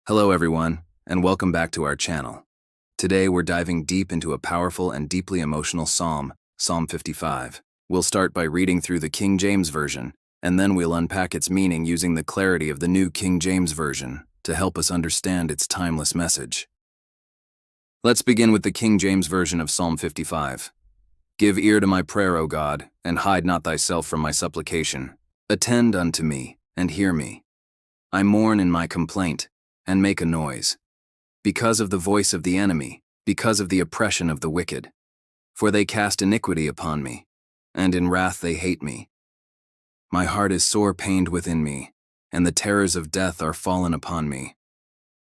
Hello everyone, and welcome back to our channel. Today we're diving deep into a powerful and deeply emotional psalm, Psalm 55. We'll start by reading through the King James Version, and then we'll unpack its meaning using the clarity of the New King James Version to help us understand its timeless message. Let's begin with the King James Version of Psalm 55. Give ear to my prayer, O God, and hide not thyself from my supplication. Attend unto me, and hear me. I mourn in my complaint, and make a noise, because of the voice of the enemy, because of the oppression of the wicked. For they cast iniquity upon me, and in wrath they hate me. My heart is sore pained within me, and the terrors of death are fallen upon me.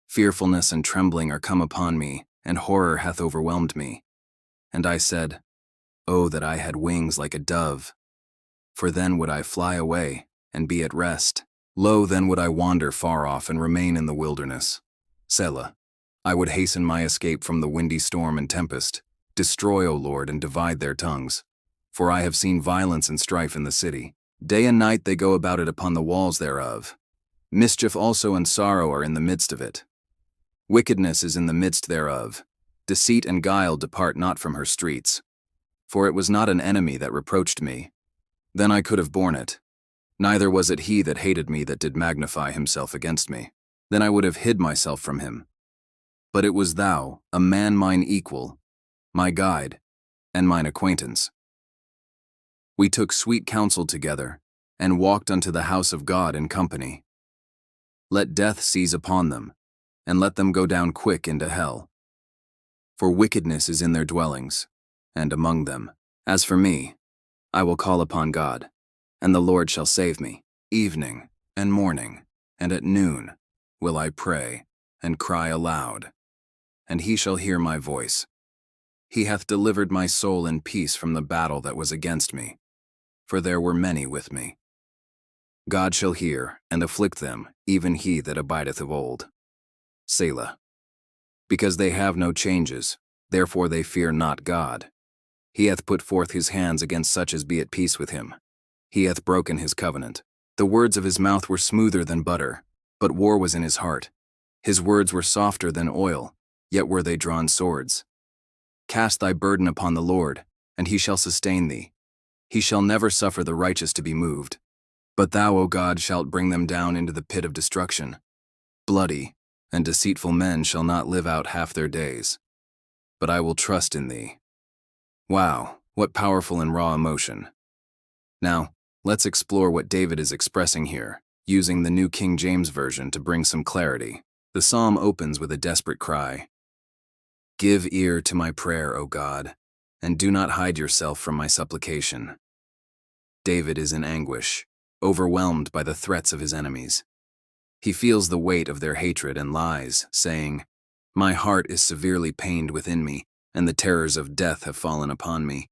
Fearfulness and trembling are come upon me, and horror hath overwhelmed me. And I said, Oh, that I had wings like a dove! For then would I fly away, and be at rest. Lo, then would I wander far off and remain in the wilderness. Selah. I would hasten my escape from the windy storm and tempest. Destroy, O Lord, and divide their tongues. For I have seen violence and strife in the city. Day and night they go about it upon the walls thereof. Mischief also and sorrow are in the midst of it. Wickedness is in the midst thereof. Deceit and guile depart not from her streets. For it was not an enemy that reproached me. Then I could have borne it. Neither was it he that hated me that did magnify himself against me. Then I would have hid myself from him. But it was thou, a man mine equal, my guide, and mine acquaintance. We took sweet counsel together, and walked unto the house of God in company. Let death seize upon them, and let them go down quick into hell. For wickedness is in their dwellings, and among them. As for me, I will call upon God, and the Lord shall save me. Evening and morning, and at noon will I pray, and cry aloud, and he shall hear my voice. He hath delivered my soul in peace from the battle that was against me, for there were many with me. God shall hear, and afflict them, even he that abideth of old. Selah. Because they have no changes, therefore they fear not God. He hath put forth his hands against such as be at peace with him. He hath broken his covenant. The words of his mouth were smoother than butter, but war was in his heart. His words were softer than oil, yet were they drawn swords. Cast thy burden upon the Lord, and he shall sustain thee. He shall never suffer the righteous to be moved. But thou, O God, shalt bring them down into the pit of destruction. Bloody and deceitful men shall not live out half their days. But I will trust in thee. Wow, what powerful and raw emotion. Now, let's explore what David is expressing here, using the New King James Version to bring some clarity. The psalm opens with a desperate cry. Give ear to my prayer, O God, and do not hide yourself from my supplication. David is in anguish, overwhelmed by the threats of his enemies. He feels the weight of their hatred and lies, saying, My heart is severely pained within me, and the terrors of death have fallen upon me.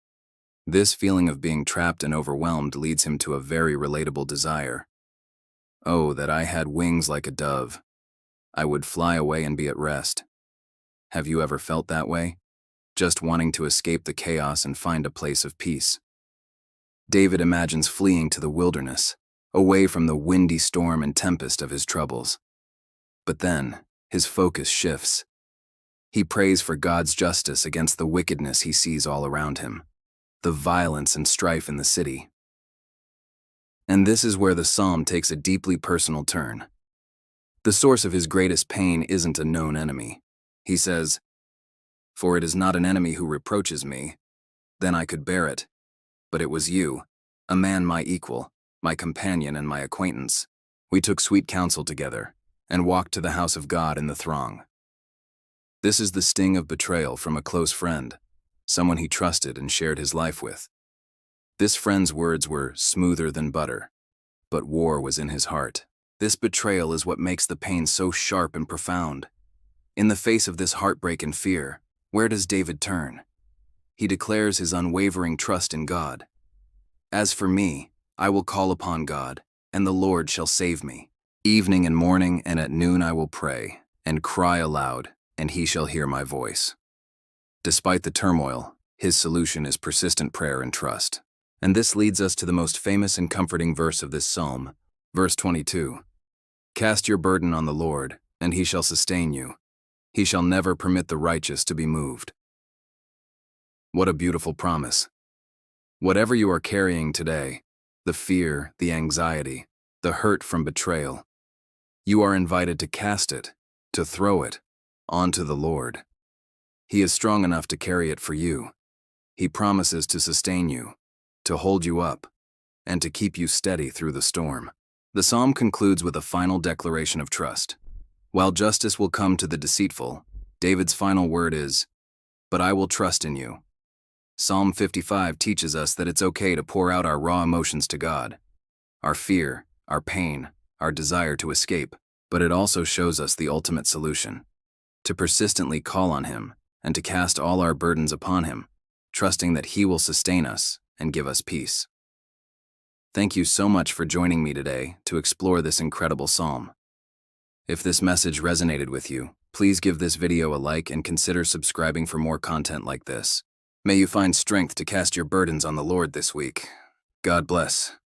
This feeling of being trapped and overwhelmed leads him to a very relatable desire. Oh, that I had wings like a dove. I would fly away and be at rest. Have you ever felt that way? Just wanting to escape the chaos and find a place of peace. David imagines fleeing to the wilderness, away from the windy storm and tempest of his troubles. But then, his focus shifts. He prays for God's justice against the wickedness he sees all around him, the violence and strife in the city. And this is where the psalm takes a deeply personal turn. The source of his greatest pain isn't a known enemy. He says, For it is not an enemy who reproaches me, then I could bear it. But it was you, a man my equal, my companion and my acquaintance. We took sweet counsel together, and walked to the house of God in the throng. This is the sting of betrayal from a close friend, someone he trusted and shared his life with. This friend's words were smoother than butter, but war was in his heart. This betrayal is what makes the pain so sharp and profound. In the face of this heartbreak and fear, where does David turn? He declares his unwavering trust in God. As for me, I will call upon God, and the Lord shall save me. Evening and morning and at noon I will pray, and cry aloud, and he shall hear my voice. Despite the turmoil, his solution is persistent prayer and trust. And this leads us to the most famous and comforting verse of this psalm, verse 22. Cast your burden on the Lord, and he shall sustain you. He shall never permit the righteous to be moved. What a beautiful promise. Whatever you are carrying today, the fear, the anxiety, the hurt from betrayal, you are invited to cast it, to throw it, onto the Lord. He is strong enough to carry it for you. He promises to sustain you, to hold you up, and to keep you steady through the storm. The psalm concludes with a final declaration of trust. While justice will come to the deceitful, David's final word is, "But I will trust in you." Psalm 55 teaches us that it's okay to pour out our raw emotions to God, our fear, our pain, our desire to escape, but it also shows us the ultimate solution, to persistently call on Him and to cast all our burdens upon Him, trusting that He will sustain us and give us peace. Thank you so much for joining me today to explore this incredible psalm. If this message resonated with you, please give this video a like and consider subscribing for more content like this. May you find strength to cast your burdens on the Lord this week. God bless.